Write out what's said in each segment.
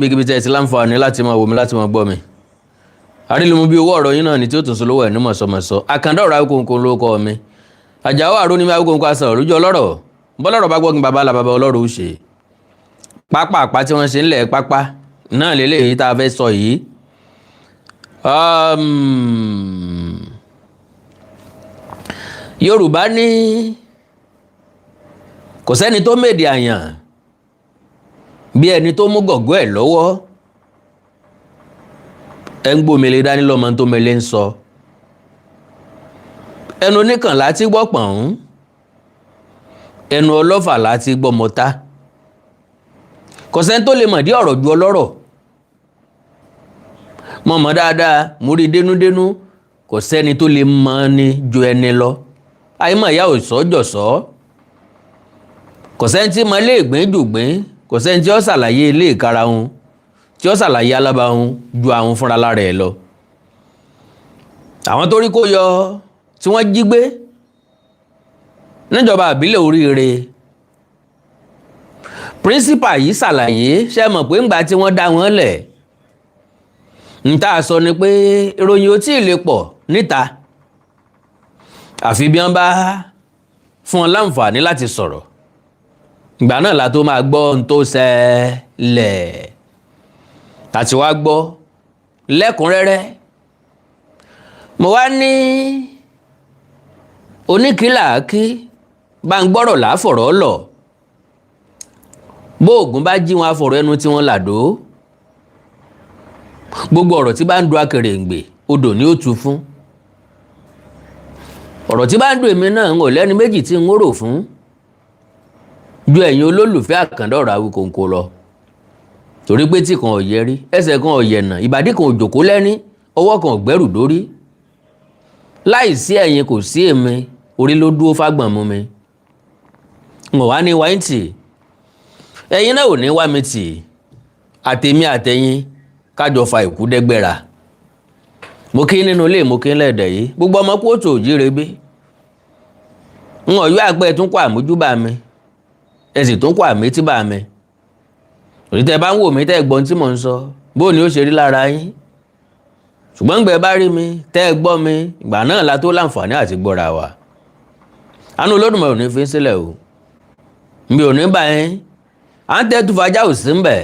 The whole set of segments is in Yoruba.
Gbígbí tẹ́ ti láǹfààní láti máa wò mí láti máa gbọ́ mi. Àrílùmú bí owó ọ̀rọ̀ yín náà ni tí ó tún solówó ẹ̀ ní mọ̀sọ̀mọ̀sọ̀. Àkàndá ọ̀rọ̀ Awikonko ló kọ́ mi. Àjàó àrò ní mi Awikonko asàn òrùjọ ọlọ́rọ̀. Bọ́lọ́rọ̀ bá gbọ́gun bàbá la bàbá ọlọ́rọ̀ ó ṣe. Pápá àpá tí wọ́n ṣe ńlẹ̀ pápá náà lélẹ́yìí tá a fẹ́ sọ yìí. Yorùbá ní kò sẹ́ni tó mèdè àyàn bí ẹni tó mú gọ̀gọ́ ẹ̀ lọ́wọ́ ẹ ń gbòmìnira dání lọ́mọ tó mẹ́lẹ́ ń sọ ẹnu oníkàn láti gbọ́ pọ̀n ẹnu ọlọ́fà láti gbọ́ mọ́ta kò sẹ́ni tó lè mọ̀ dí ọ̀rọ̀ ju ọlọ́rọ̀ mọ̀ dáadáa mú rí dénúdénú kò sẹ́ni tó lè mọ̀ ni ju ẹni lọ àìmọ̀ ìyá ò sọ́jọ̀sọ́ kò sẹ́ni tí mọ̀ lè gbìn jùgbìn kò sẹ́ni tí ó ṣàlàyé ilé ìkarahun tí ó ṣàlàyé alábàáhun ju àwọn fúnra lára ẹ̀ lọ àwọn tó rí kó yọ tí wọ́n jí gbé níjọba àbílẹ̀ Oríire principal yìí ṣàlàyé ṣe mọ̀ pé ńgbà tí wọ́n dá wọn lẹ̀ ń tá a sọ ni pé ìròyìn ò tí ì lè pọ̀ níta àfi bí wọ́n bá fún wọn láǹfààní láti sọ̀rọ̀ ìgbà náà la tó máa gbọ́ ohun tó ṣẹlẹ̀ àti wá gbọ́ lẹ́kùnrẹ́rẹ́ mo wá ní oníkìláàkì bá ń gbọ́rọ̀ láfọ̀rọ̀ lọ bóògùn bá jí wọn afọ̀rọ̀ ẹnu tí wọ́n làdó gbogbo ọ̀rọ̀ tí bá ń du akèrèǹgbè odò ni ó tu fún ọ̀rọ̀ tí bá ń du èmi náà ń ò lẹ́ni méjì tí ń rò fún ju ẹ̀yin olólùfẹ́ Àkàndá ọ̀rọ̀ Awikonko lọ torí pé tí kan ò yẹ rí ẹsẹ̀ kan ò yẹ̀nà ìbàdí kan ò jòkó lẹ́ní ọwọ́ kan ò gbẹ́rù dórí láì sí ẹ̀yin kò sí èmi orí ló dúró fágbọ̀n mú mi n ò wá ní wáyé tì ẹ̀yin náà ò ní wá mi tì àtèmi àtẹ̀yin kájọ fa ìkú dẹ́gbẹ̀rà mo kí nínú ilé mo kí lẹ́ẹ̀dẹ̀ yìí gbogbo ọmọ kóòtù òjíire gbé n ò yọ àgbẹ̀ tún kó àmójúbà mi ẹ sì tún kó àmétíbà mi òní tẹ́ bá ń wò mí tẹ́ gbọ́n tí mò ń sọ bó ni ó ṣe rí lára yín ṣùgbọ́n ń gbẹ bá rí mi tẹ́ gbọ́ mi ìgbà náà la tó láǹfààní àti gbọ́ra wa àánú Olódùmarè ò ní fi sílẹ̀ o mi ò ní bá yín à ń tẹ́tù fajá ò sí ń bẹ̀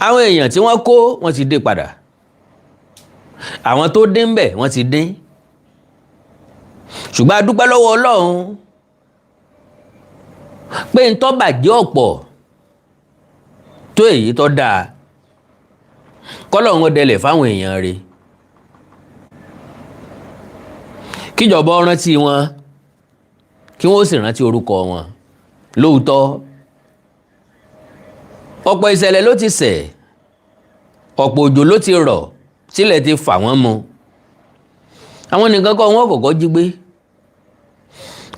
àwọn èèyàn tí wọ́n kó wọ́n ti dé padà àwọn tó dín ń bẹ̀ wọ́n ti dín ṣùgbọ́n a dúpẹ́ lọ́wọ́ Ọlọ́run pé ń tọ́ bàjẹ́ ọ̀pọ̀ tó èyí tó dáa kọ́lọ̀ wọn dẹlẹ̀ fáwọn èèyàn rẹ̀ kíjọba rántí wọn kí wọ́n sì rántí orúkọ wọn lóòótọ́ ọ̀pọ̀ ìṣẹ̀lẹ̀ ló ti ṣẹ̀ ọ̀pọ̀ òjò ló ti rọ̀ sílẹ̀ ti fà wọ́n mu àwọn nìkan kọ́ wọn kọ́kọ́ jí gbé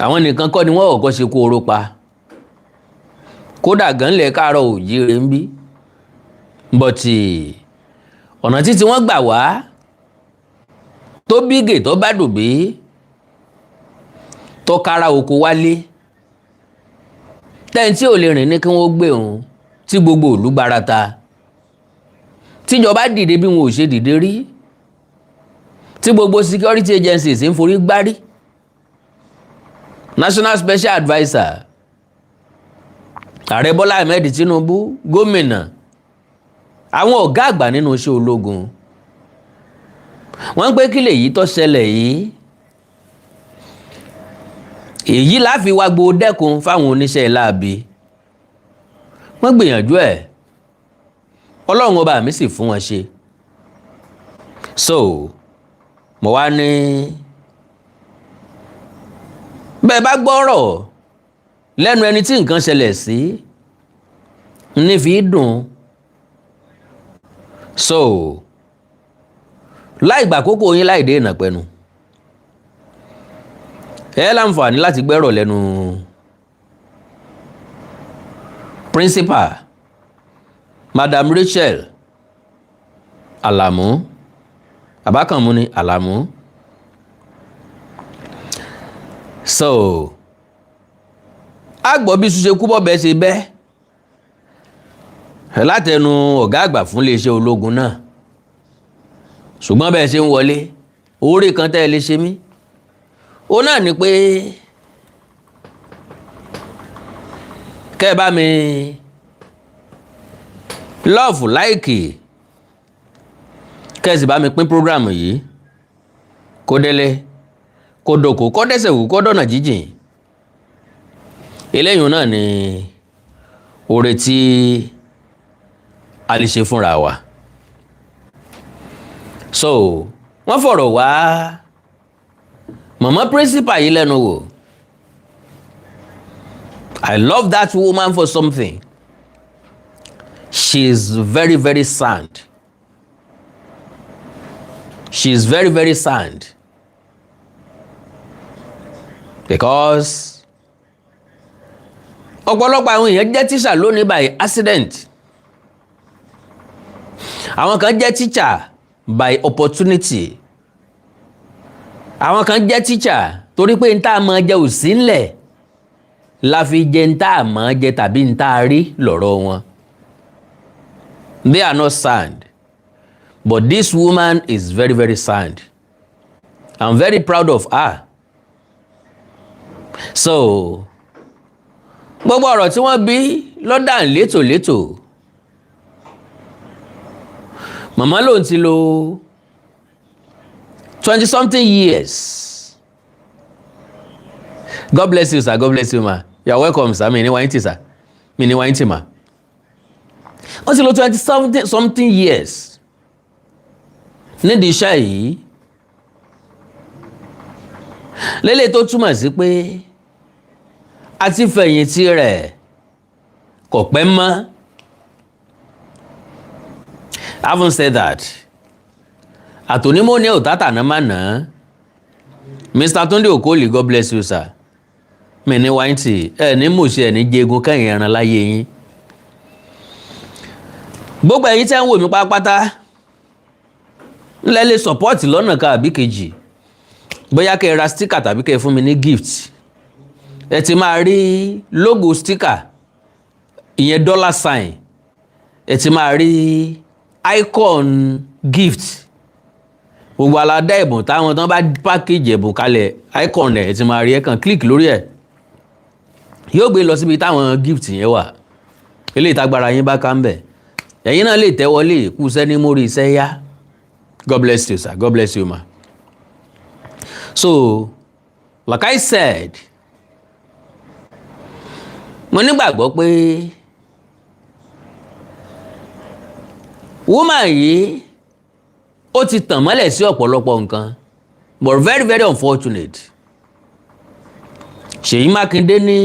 àwọn nìkan kọ́ ni wọ́n kọ́kọ́ ṣe kó oró pa kódà gan lẹ̀ Káàárọ̀ Oòjíire ń bí bọ̀tì ọ̀nà títí wọ́n gbà wá tó bígè tó bá dùbí tó kára oko wálé tẹ́yìn tí ò lè rìn ní kí wọ́n gbé òun tí gbogbo ìlú gbarata tíjọba dìde bí wọn ò ṣe dìde rí tí gbogbo security agencies ń forí gbárí National Special Adviser Ààrẹ Bọ́lá Ahmed Tinubu gómìnà àwọn ọ̀gá àgbà nínú iṣẹ́ ológun wọ́n ń pé kí lèyí tó ṣẹlẹ̀ yìí èyí láfi wá gbó dẹ́kun fáwọn oníṣẹ́ láabi wọ́n gbìyànjú ẹ̀ Ọlọ́run ọba mi sì fún wọn ṣe so mo wá ní bẹ́ẹ̀ bá gbọ́rọ̀ lẹ́nu ẹni tí nǹkan ṣẹlẹ̀ sí ní fi dùn so láì gbà kókó yín láì dé ìnàpẹ̀nu ẹ láǹfààní láti gbẹ́rọ̀ lẹ́nu principal Madam Rachel Alamu Àbákànmú ni Alamu so a gbọ́ bí ṣe kú bọ́ bẹ́ẹ̀ ṣe bẹ́ẹ̀ látẹnu ọ̀gá àgbà fún iléeṣẹ́ ológun náà, ṣùgbọ́n bẹ́ẹ̀ ṣe ń wọlé oore kan tẹ́ ẹ lè ṣe mí ó náà ni pé kẹ́ ẹ bá mi lọ́ọ̀fù láìkì kẹ́ ẹ sì bá mi pín prógráàmù yìí kó délé kó dòkó kó dẹ́sẹ̀ wù kó dọ̀nà jíjìn. eléyìí náà ni oore tí a lè ṣe fúnra wa. So wọ́n fọ̀rọ̀ wá mama principal yìí lẹ́nu wò. I love that woman for something. She is very, very sound. She is very, very sound. Because ọ̀pọ̀lọpọ̀ àwọn èèyàn jẹ́ tíṣà lónìí by accident. Àwọn kan jẹ́ teacher by opportunity. Àwọn kan jẹ́ teacher torí pé n tá máa jẹ ò sí ńlẹ̀ la fi jẹ n tá máa jẹ tàbí n tá rí lọ́rọ̀ wọn. They are not sound. But this woman is very, very sound. I'm very proud of her. So gbogbo ọ̀rọ̀ tí wọ́n bí lọ́dà létòlétò. Màmá lòun ti lò 20-something years. God bless you, sir. God bless you, ma. You are welcome, sir. Mi ní wáyé tì, sir. Mi ní wáyé tì, ma. Wọ́n ti lò 20-something years nídìí iṣẹ́ yìí. Lélẹ̀ tó túmọ̀ sí pé àti fẹ̀yìntì rẹ̀ kò pẹ́ mọ́. Having said that, àtònímọ̀ ní òtátà náà máa nà á. Mr. Tunde Okoli, God bless you, sir. Mi ní wáyìntì ẹ̀ ní mòṣe ẹ̀ ní jẹ́gun kẹ́yìn ẹran láyé yín. Gbogbo ẹ̀yin tẹ́ ń wò mí pátápátá lẹ́ lè support lọ́nà kan àbí kejì. Bóyá kẹ́ ẹ ra sticker tàbí kẹ́ ẹ fún mi ní gift. Ẹ ti máa rí logo sticker, ìyẹn $sign. Ẹ ti máa rí icon gift. Gbogbo aládá ẹ̀bùn táwọn tán bá package ẹ̀bùn kalẹ̀ icon ẹ̀ ti máa rí, ẹ kàn click lórí ẹ̀. Yóò gbé lọ síbi táwọn gift yẹn wà. Eléyìí tágbára yín bá ká ń bẹ̀. Ẹ̀yin náà lè tẹ́wọlé kú sẹ́ni mórí iṣẹ́ yá. God bless you, sir. God bless you, ma. So, like I said, mo nígbàgbọ́ pé woman yìí ó ti tàn mọ́lẹ̀ sí ọ̀pọ̀lọpọ̀ nǹkan, but very, very unfortunate. Ṣèyí Mákindé ní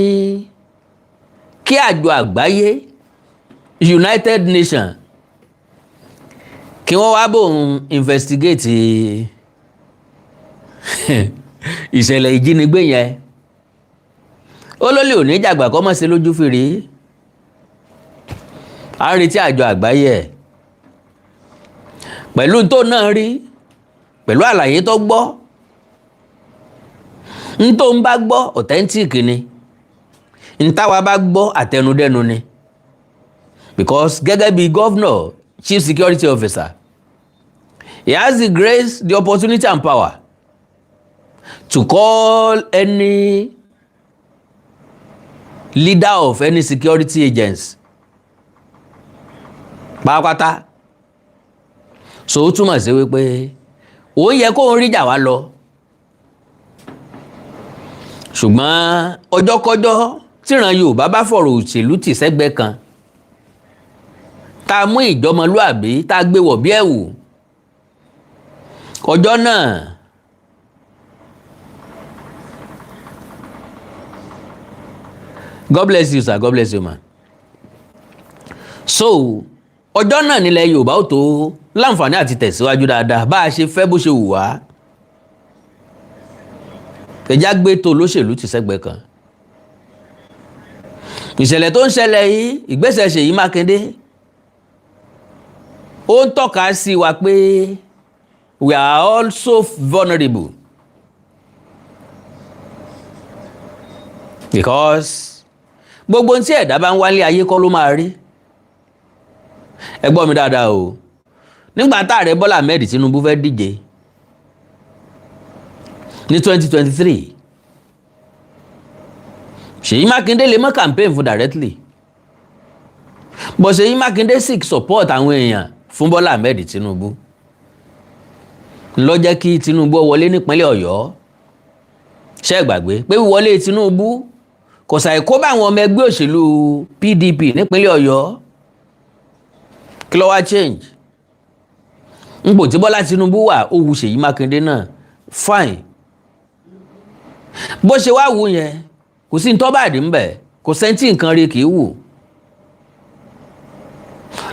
kí àjọ àgbáyé United Nations kí wọ́n wá bóun investigate ìṣẹ̀lẹ̀ ìjínigbé yẹn. Ó lólè òní jàgbà kọ́ mọ́ sí lójú fèrè. A ń retí àjọ àgbáyé ẹ̀ pẹ̀lú tó náà rí, pẹ̀lú àlàyé tó gbọ́. N tó ń bá gbọ́ authentic ni, n táwa bá gbọ́ àtẹnudẹ́nu ni. Because gẹ́gẹ́ bí governor, chief security officer, he has the grace, the opportunity and power to call any leader of any security agency pátápátá. So ó túmọ̀ sí wípé ó yẹ kó ń rí jà wá lọ. Ṣùgbọ́n ọjọ́kọ́jọ́ tíran Yorùbá bá fọ̀rọ̀ òṣèlú tì sẹ́gbẹ́ kan, tá a mú ìjọmọlúàbí tá a gbé wọ̀ bí ẹ̀wù, ọjọ́ náà God bless you, sir. God bless you, man. So ọjọ́ náà nílẹ̀ Yorùbá ó tó láǹfààní àti tẹ̀síwájú dáadáa bá a ṣe fẹ́ bó ṣe wù wá. Ẹjá gbé tó lóṣèlú ti sẹ́gbẹ́ kan. Ìṣẹ̀lẹ̀ tó ń ṣẹlẹ̀ yìí, ìgbésẹ̀ Ṣèyí Mákindé, ó ń tọ́ka sí wa pé we are also vulnerable. Because gbogbo tí ẹ̀dá bá ń wálé ayé kọ́ ló máa rí. ẹ gbọ́ mi dáadáa o nígbà tá ààrẹ Bọ́lá Ahmed Tinubu fẹ́ díje ní 2023 Ṣèyí Mákindé lè mọ́ campaign fún directly but Ṣèyí Mákindé seek support àwọn èèyàn fún Bọ́lá Ahmed Tinubu ló jẹ́ kí Tinubu wọlé nípínlẹ̀ Ọ̀yọ́ ṣé gbàgbé pé wíwọlé Tinubu kò ṣàì kó bá àwọn ọmọ ẹgbẹ́ òṣèlú PDP nípínlẹ̀ Ọ̀yọ́ kí ló wá change npò tí Bọ́lá Tinubu wà ó wù Ṣèyí Mákindé náà fine bó ṣe wá wù yẹn kò sí ní tó bá dì ń bẹ̀ kò sẹ́ńtì nǹkan rí kì í wù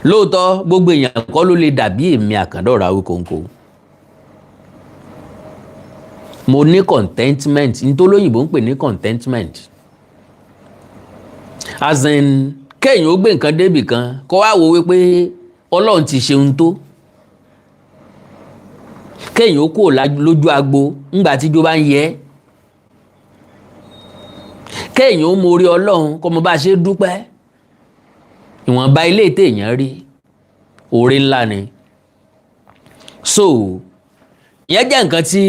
lóòótọ́ gbogbo èèyàn kọ́ ló lè dàbí èmi Àkàndọ̀rọ̀ Awikonko mo ní contentment nítòlóyìnbó ń pè ní contentment as in kéèyàn ó gbé nǹkan débì kan kó wá wo wípé Ọlọ́run ti ṣe ohun tó kéèyàn ó kó lójú agbo ńgbà tíjó bá ń yẹ kéèyàn ó mórí Ọlọ́run kó mo bá ṣe dúpẹ́ ìwọ̀nba ilé téèyàn rí oore ńlá ni so ìyẹn jẹ́ nǹkan tí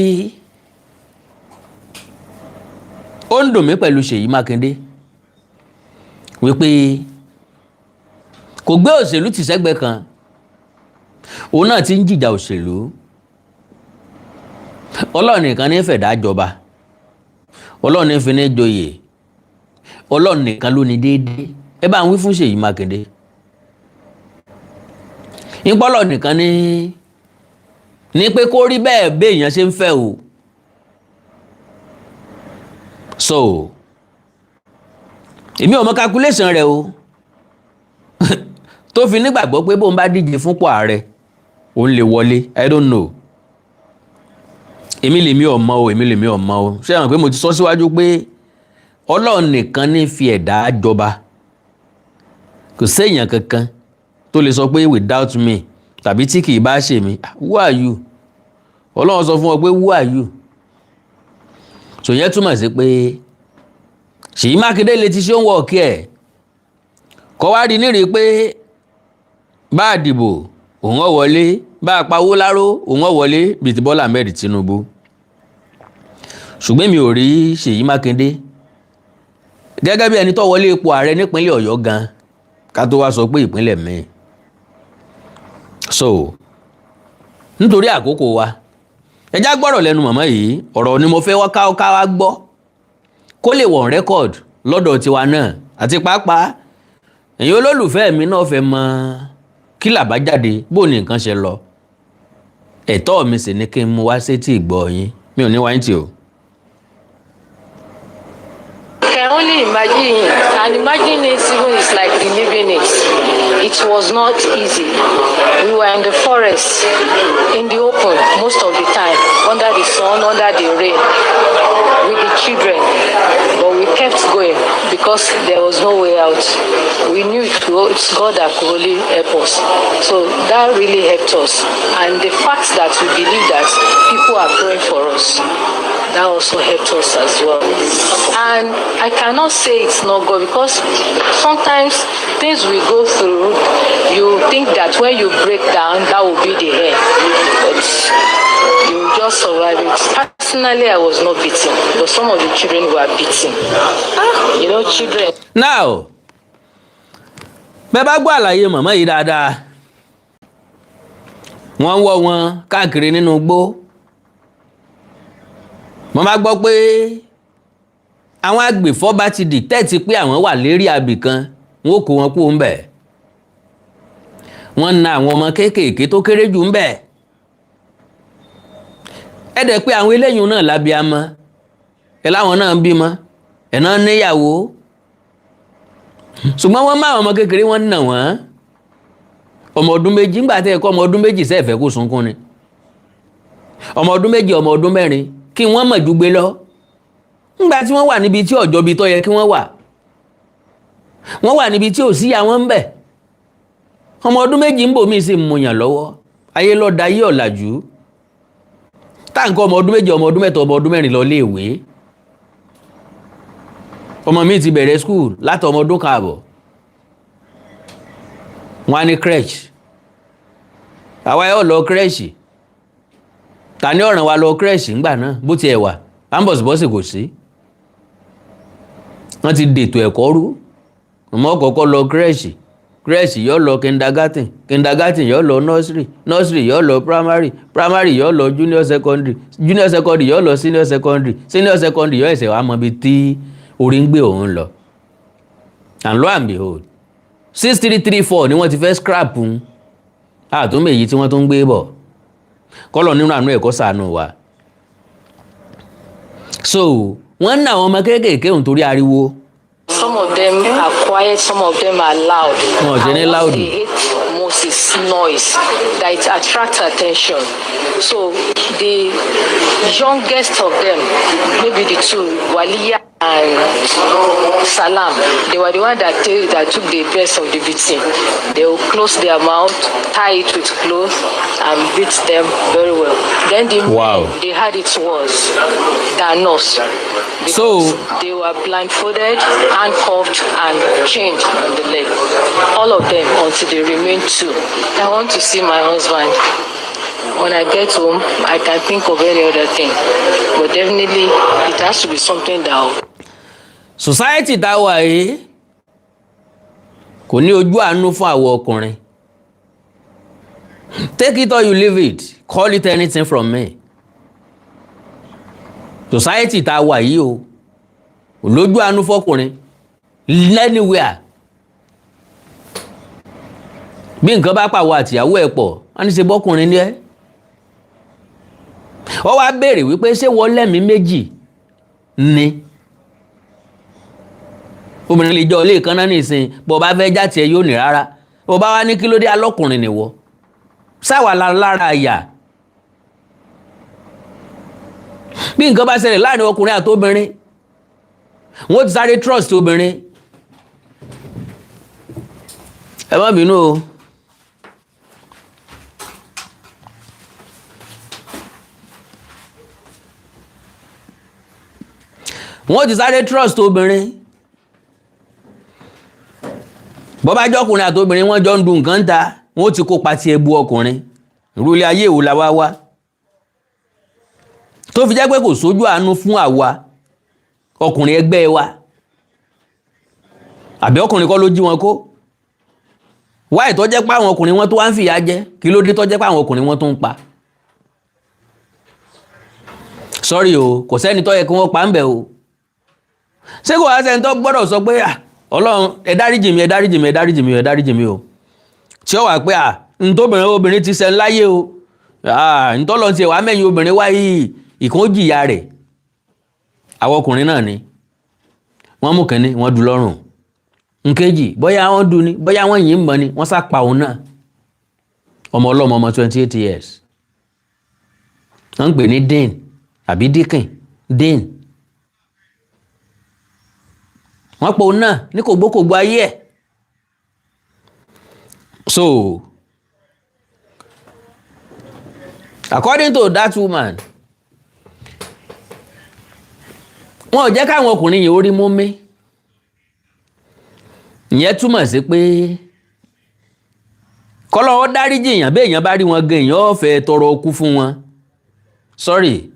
ó ń dùn mí pẹ̀lú Ṣèyí Mákindé wípé kò gbé òṣèlú tì sẹ́gbẹ́ kan òun náà ti ń jìjà òṣèlú Ọlọ́run nìkan ní fẹ̀dá jọba Ọlọ́run ní fi ní joyè Ọlọ́run nìkan ló ní déédéé ẹ bá ń wí fún Ṣèyí Mákindé ìpọ́lọ̀ nìkan ní pé kó rí bẹ́ẹ̀ béèyàn ṣe ń fẹ́ o so èmi ò mọ calculation rẹ o tó fi nígbàgbọ́ pé bóun bá díje fúnpò ààrẹ òun lè wọlé I don't know èmi lèmi ò mọ̀ o ṣé àwọn pé mo ti sọ síwájú pé Ọlọ́run nìkan ní fi ẹ̀dá jọba kò séèyàn kankan tó lè sọ pé without me tàbí tí kì í bá ṣe mi who are you Ọlọ́run sọ fún ọ pé who are you so yẹn túmọ̀ sí pé Ṣèyí Mákindé lè ti ṣe ń wọ̀ kí ẹ̀ kọ́ wá rí nírí pé bá a dìbò òun ọ̀ wọlé bá a pawó láró òun ọ̀ wọlé bíi ti Bọ́lá Ahmed Tinubu ṣùgbọ́n mi ò rí Ṣèyí Mákindé gẹ́gẹ́ bí ẹni tó wọlé ipò ààrẹ nípínlẹ̀ Ọ̀yọ́ gan ká tó wá sọ pé ìpínlẹ̀ mi so nítorí àkókò wa ẹjá gbọ́rọ̀ lẹ́nu màmá yìí ọ̀rọ̀ ni mo fẹ́ wá ká wá gbọ́ kó lè wọ̀n rẹ́kọ̀d lọ́dọ̀ tiwa náà àti pàápàá ẹ̀yin olólùfẹ́ mi náà fẹ́ mọ kí làbájáde bó ní nǹkan ṣe lọ ẹ̀tọ́ mi sì ní kí n mú wá sétí ìgbọ́ yín mi ò ní wáyé tí o. Can only imagine and imagine it even is like reliving it. It was not easy. We were in the forest, in the open most of the time, under the sun, under the rain, with the children. But we kept going because there was no way out. We knew it's God that could only help us. So that really helped us. And the fact that we believe that people are praying for us, that also helped us as well. And I cannot say it's not God because sometimes things we go through, you think that when you break down, that will be the end. But you just survive it. Personally, I was not beaten, but some of the children were beaten. You know, children. Now, bẹ́ẹ̀ bá gbọ́ àlàyé màmá yìí dáadáa, wọ́n ń wọ́ wọn káàkiri nínú igbó. Mo máa gbọ́ pé àwọn agbèfọ́ba ti dìtẹ́ẹ̀tì pé àwọn wà lérí abì kan wọ́n kó wọn kúrò ńbẹ̀ wọ́n na àwọn ọmọ kéékèèké tó kéré jù ńbẹ̀ ẹ dẹ̀ pé àwọn eléyìí náà lábíamọ ẹ láwọn náà ń bímọ ẹ náà níyàwó ṣùgbọ́n wọ́n má àwọn ọmọ kékeré wọ́n nà wọ́n ọmọ ọdún méjì ńgbà tẹ́ ẹ kọ́ ọmọ ọdún méjì sẹ́ẹ̀fẹ́ kó sunkún ni ọmọ ọdún méjì ọmọ ọdún mẹ́rin kí wọ́n mọ̀ ju gbé lọ ńgbà tí wọ́n wà níbi tí ọjọ́ bí tó yẹ kí wọ́n wà níbi tí ò sí àwọn ń bẹ̀ ọmọ ọdún méjì ń bò mí sí mọ̀yàn lọ́wọ́ ayé lọ́dà ayé ọ̀làjú táǹkọ́ ọmọ ọdún méjì ọmọ ọdún mẹ́ta ọmọ ọdún mẹ́rin lọ léèwé ọmọ mi ti bẹ̀rẹ̀ skul láti ọmọ ọdún káàbọ̀ wọ́n á ní crèche àwa yóò lọ crèche ta ní ọ̀ràn wa lọ crèche ńgbà náà bó tiẹ̀ wà ambọ̀sibọ́sì kò sí wọ́n ti dètò ẹ̀kọ́ rú ọmọ kọ́kọ́ lọ crèche yóò lọ kindergarten yóò lọ nursery yóò lọ primary yóò lọ junior secondary yóò lọ senior secondary yóò ẹsẹ̀ wá mọ ibi tí orí ń gbé òun lọ and lo and behold 6334 ni wọ́n ti fẹ́ scrap un àtúnbẹ̀ èyí tí wọ́n tó ń gbé bọ̀ kọ́lọ̀ nínú àánú ẹ̀kọ́ ṣàánú wa so wọ́n ń ná àwọn ọmọ kéékèèké òun torí ariwo. Some of them are quiet, some of them are loud. No, they're loud. They hate most is noise, that it attracts attention. So the youngest of them, maybe the two, Waliya and Salam, they were the one that took the best of the beating. They will close their mouth, tie it with cloth, and beat them very well. Then the men, they had it worse than us. So they were blindfolded, handcuffed, and chained on the leg. All of them until they remained two. I want to see my husband. When I get home, I can think of any other thing. But definitely, it has to be something that... Society that way kò ní ojú àánú fún àwọn ọkùnrin. Take it or you leave it. Call it anything from me. Society tá wà yìí o lójú àánú fọ́kùnrin anywhere. Bí nǹkan bá pàwọ́ àtìyàwó ẹ̀ pọ̀ wọ́n ní ṣe bọ́kùnrin ní ẹ́. Ó wá béèrè wípé ṣé wọ́n lẹ́mìí méjì ni. Obìnrin lè jọ ilé kan náà nìsín bó bá fẹ́ jáde ẹ yóò ní rárá. Bó bá wá ní kí ló dé alọ́kùnrin nìwọ. Sáwà lára àyà. Bí nǹkan bá ṣẹlẹ̀ láàrin ọkùnrin àti obìnrin wọ́n ti sáré trust obìnrin. Ẹ má bínú o. Wọ́n ti sáré trust obìnrin. Bó bá jẹ́ ọkùnrin àti obìnrin wọ́n jọ ń du nǹkan ta wọ́n ti kó pati ẹbu ọkùnrin. Irú ilé ayé ìwò la wá. Tó fi jẹ́ pé kò sójú àánú fún àwa ọkùnrin ẹgbẹ́ wa. Àbí ọkùnrin kọ́ ló jí wọn kó. Why tó jẹ́ pé àwọn ọkùnrin wọn tó wá ń fìyà jẹ kí ló dé tó jẹ́ pé àwọn ọkùnrin wọn tó ń pa. Sorry o kò sẹ́ni tó yẹ kí wọ́n pa ń bẹ̀ o. Ṣé kò wá sẹ́ni tó gbọ́dọ̀ sọ pé Ọlọ́run ẹ dáríjì mi o. Tí ó wà pé obìnrin ti ṣẹ̀ láyé o. Ntọ́lọ́ ti wà mẹ́yìn obìnrin wá yìí ìkan ó jìyà rẹ̀. Àwọn ọkùnrin náà ni wọ́n mú kẹ́ni wọ́n dù lọ́rùn. Nkéjì bóyá wọ́n dù ni bóyá wọ́n yìn mọ́ ni wọ́n sá pa òun náà. Ọmọ ọlọ́mọ ọmọ 28 years. Wọ́n ń pè ní Dean àbí Deacon Dean. Wọ́n pa òun náà ní kògbókògbó ayé ẹ̀. So according to that woman wọn ò jẹ́ káwọn ọkùnrin yìí orí mú mi. Ìyẹn túmọ̀ sí pé kọ́lọ́wọ́ dáríjì èèyàn bí èèyàn bá rí wọn gan èèyàn ó fẹ́ tọrọ okú fún wọn. Sorry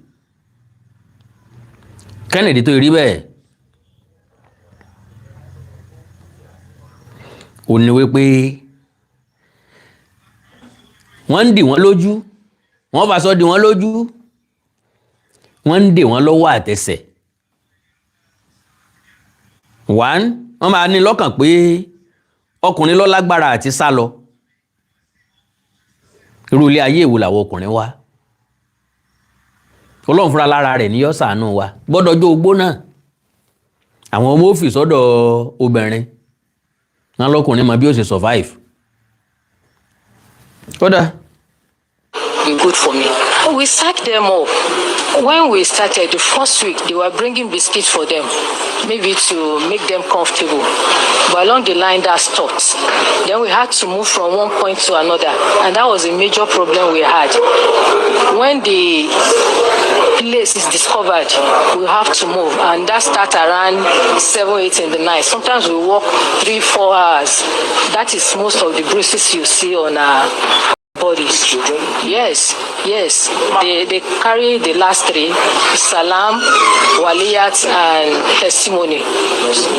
Kennedy tó rí bẹ́ẹ̀ ò ní wípé wọ́n ń dì wọ́n lójú wọ́n fàṣọ dì wọ́n lójú wọ́n ń dè wọ́n lọ́wọ́ àtẹsẹ̀. Wọ́n máa ní lọ́kàn pé ọkùnrin ló lágbára àti sá lọ. Irú ilé ayé ìwò làwọn ọkùnrin wá. Ọlọ́run fúnra lára rẹ̀ ní yó ṣàánú wa. Gbọ́dọ̀ jó ogbó náà. Àwọn ọmọ òfì sọ́dọ̀ obìnrin. Wọ́n lọ́kùnrin mọ bí ó ṣe survive. Kódà. Good for me. We sacked them up. When we started the first week, they were bringing biscuits for them, maybe to make them comfortable. But along the line, that stopped. Then we had to move from one point to another, and that was a major problem we had. When the place is discovered, we have to move, and that starts around 7-8 in the night. Sometimes we walk 3-4 hours. That is most of the bruises you see on our bodies. Children? Yes. They carry the last three: salam, waliyat, and testimony.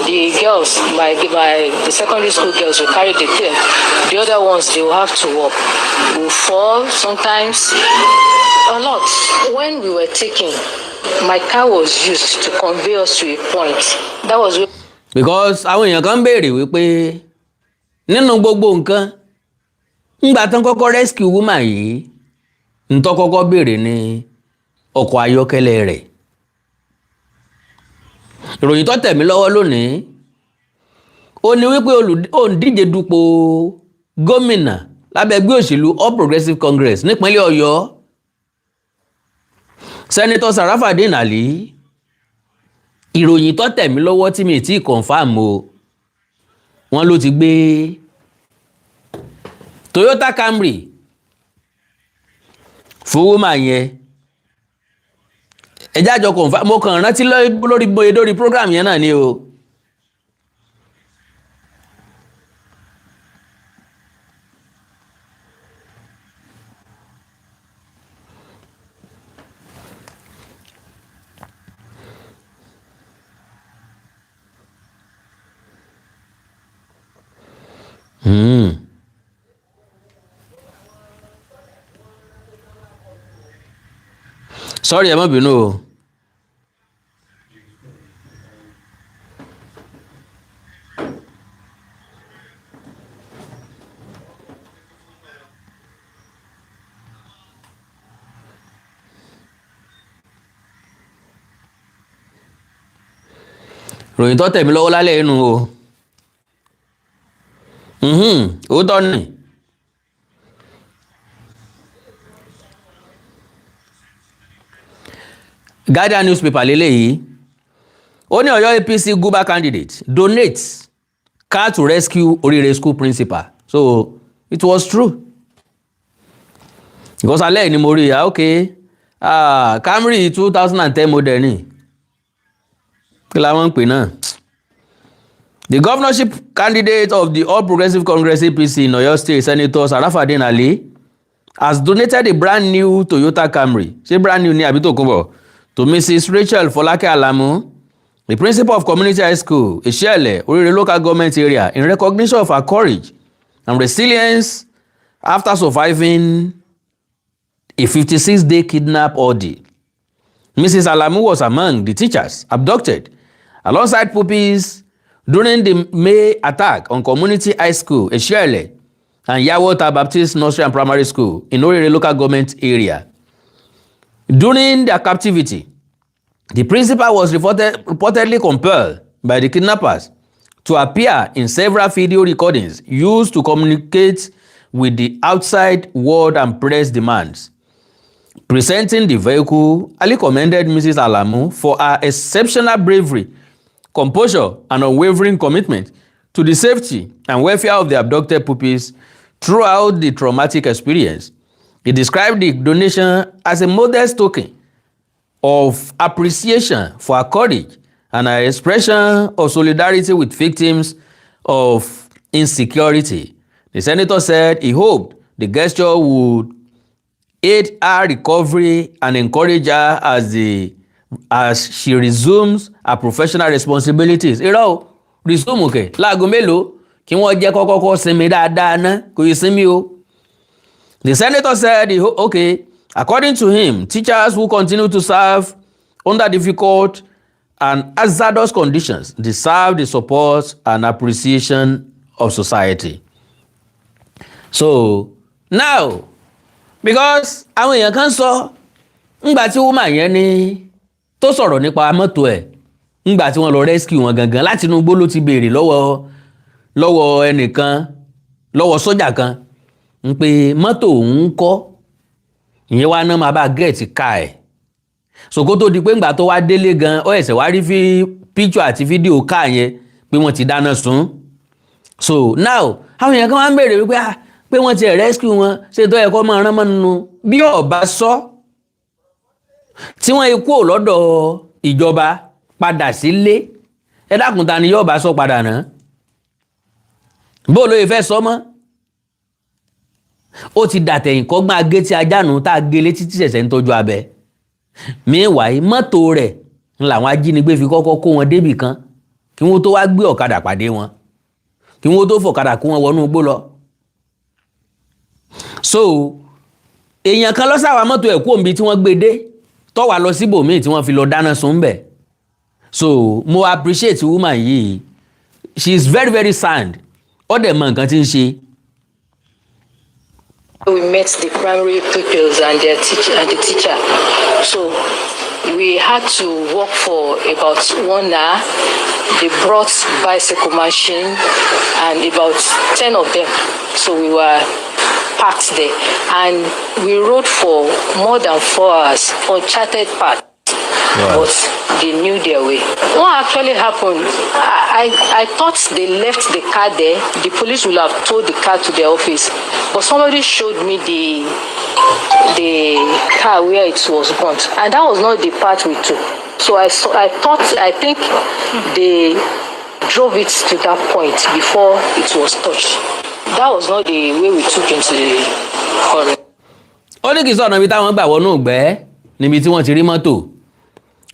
The girls, the secondary school girls, will carry the thing. The other ones, they will have to walk. We will fall sometimes. A lot. When we were taking, my car was used to convey us to a point. That was because àwọn èèyàn kan béèrè wípé nínú gbogbo nǹkan ńgbà tán kọ́kọ́ rescue woman yìí ntọ́ kọ́kọ́ béèrè ní ọkọ̀ ayọ́kẹ́lẹ́ rẹ̀. Ìròyìn tó tẹ̀ mí lọ́wọ́ lónìí ó ní wípé òǹdíje dupò gómìnà lábẹ́ ẹgbẹ́ òṣèlú All Progressive Congress nípínlẹ̀ Ọ̀yọ́, Senator Sarafadeen Ali. Ìròyìn tó tẹ̀ mí lọ́wọ́ tí mi ti confirm o, wọ́n ló ti gbé Toyota Camry fún woman yẹn. Ẹjá jọ confirm, mo kàn rántí lórí program yẹn náà ni o. Sorry, ẹ má bínú o. Ròyìn tó tẹ̀ mí lọ́wọ́ lálẹ́ inú o. Ó tọ́ ni. Guardian newspaper lélẹ́yìí ó ní Ọ̀yọ́ APC Guba candidate donates car to rescue Oriire school principal. So it was true because alẹ́ ni mo rí Camry 2010 model ni kí la wọ́n ń pè náà. The governorship candidate of the All Progressive Congress APC in Oyo State, Senator Sarafadeen Ali, has donated a brand new Toyota Camry. Ṣé brand new ni àbí tó kún bọ̀? To Mrs. Rachel Folake Alamu, the principal of Community High School, Ishele, Oriire local government area, in recognition of her courage and resilience after surviving a 56-day kidnap ordeal. Mrs. Alamu was among the teachers abducted alongside pupils during the May attack on Community High School, Ishele, and Yawota Baptist Nursery and Primary School in Oriire local government area. During their captivity, the principal was reportedly compelled by the kidnappers to appear in several video recordings used to communicate with the outside world and press demands. Presenting the vehicle, Ali commended Mrs. Alamu for her exceptional bravery, composure, and unwavering commitment to the safety and welfare of the abducted pupils throughout the traumatic experience. He described the donation as a modest token of appreciation for her courage and an expression of solidarity with victims of insecurity. The senator said he hoped the gesture would aid her recovery and encourage her as she resumes her professional responsibilities. Resume okay. Láago mélòó kí wọ́n jẹ́ kọ́kọ́ sinmi dáadáa ná kò yí sinmi o. The senator said, according to him, teachers who continue to serve under difficult and hazardous conditions deserve the support and appreciation of society. So now, because àwọn èèyàn kan sọ ńgbà tí woman yẹn ní tó sọ̀rọ̀ nípa mọ́tò ẹ̀ ńgbà tí wọ́n lọ rescue wọn gangan láti inú igbó ló ti béèrè lọ́wọ́ ẹnìkan lọ́wọ́ sójà kan ń pé mọ́tò òun kọ́ ìyẹn wá náà máa bá gẹ̀ẹ́tì ká ẹ̀. So kó tó di pé ńgbà tó wá délé gan ó ẹ̀sẹ̀ wá rí picture àti fídíò ká yẹn pé wọ́n ti dáná sun. So now àwọn èèyàn kan wá ń béèrè wípé pé wọ́n ti rescue wọn ṣe tó ẹ̀kọ́ máa rán mọ́ nínú bí ọ̀bá sọ tí wọ́n ikú ò lọ́dọ̀ ìjọba padà sílé ẹ dákun ta ni yóò bá sọ padà náà bó ló fẹ́ sọ mọ́ ó ti dàtẹ̀yìn kọ́gbọ́n agé tí ajánu tá a gé létí tí ṣẹ̀ṣẹ̀ ń tọ́jú abẹ meanwhile mọ́tò rẹ̀ ń làwọn ajínigbé fi kọ́kọ́ kó wọn débì kan kí wọ́n tó wá gbé ọ̀kadà pàdé wọn kí wọ́n tó fọ̀kadà kó wọn wọnú igbó lọ. So èèyàn kan lọ sáwà mọ́tò ẹ̀ kú òǹbí tí wọ́n gbé dé tó wá lọ síbòmíì tí wọ́n fi lọ dáná sun bẹ̀. So mo appreciate woman yìí, she is very very sound, ó dẹ̀ mọ nǹkan tí ń ṣe. We met the primary pupils and their teacher and the teacher. So we had to walk for about 1 hour. They brought bicycle machine and about 10 of them. So we were parked there and we rode for more than 4 hours on chartered path. Wow. But they knew their way. What actually happened, I thought they left the car there. The police would have towed the car to their office. But somebody showed me the car where it was burnt. And that was not the path we took. So I think they drove it to that point before it was touched. That was not the way we took into the forest. Ó ní kì í sọ̀nà ibi táwọn gbà wọnú ìgbẹ́ níbi tí wọ́n ti rí mọ́tò.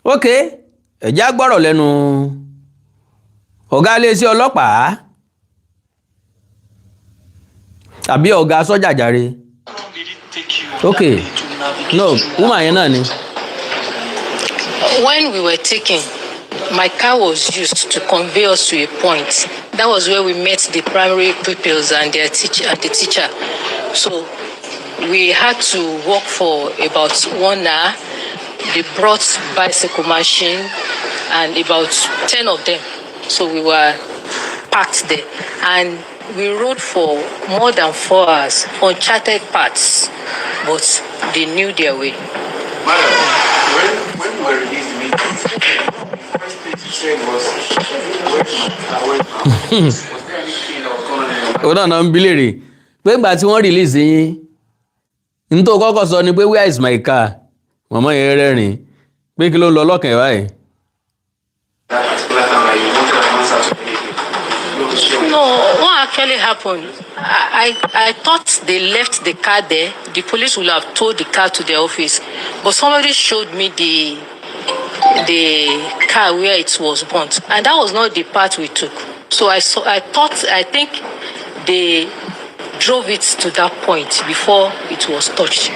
Ok, ẹ̀já gbọ́rọ̀ lẹ́nu ọ̀gá iléeṣẹ́ ọlọ́pàá àbí ọ̀gá sọ́jà jàre. Ok, no, woman yẹn náà ni. When we were taken, my car was used to convey us to a point. That was where we met the primary pupils and their teacher. So we had to walk for about 1 hour. They brought bicycle machine and about 10 of them. So we were parked there and we rode for more than 4 hours on chartered paths, but they knew their way. Madam, when you were released immediately, the first thing you said was, where's my car? Was there anything that was going on? Ó náà ń bi léèrè pé ìgbà tí wọ́n release yín ní tó kọ́kọ́ sọ ni pé where is my car? Màmá yẹn rẹ́rìn pé kí ló lọ lọ́kàn ẹ̀ báyìí. No, what actually happened, I thought they left the car there. The police would have towed the car to their office. But somebody showed me the car where it was burnt. And that was not the path we took. So I think they drove it to that point before it was touched.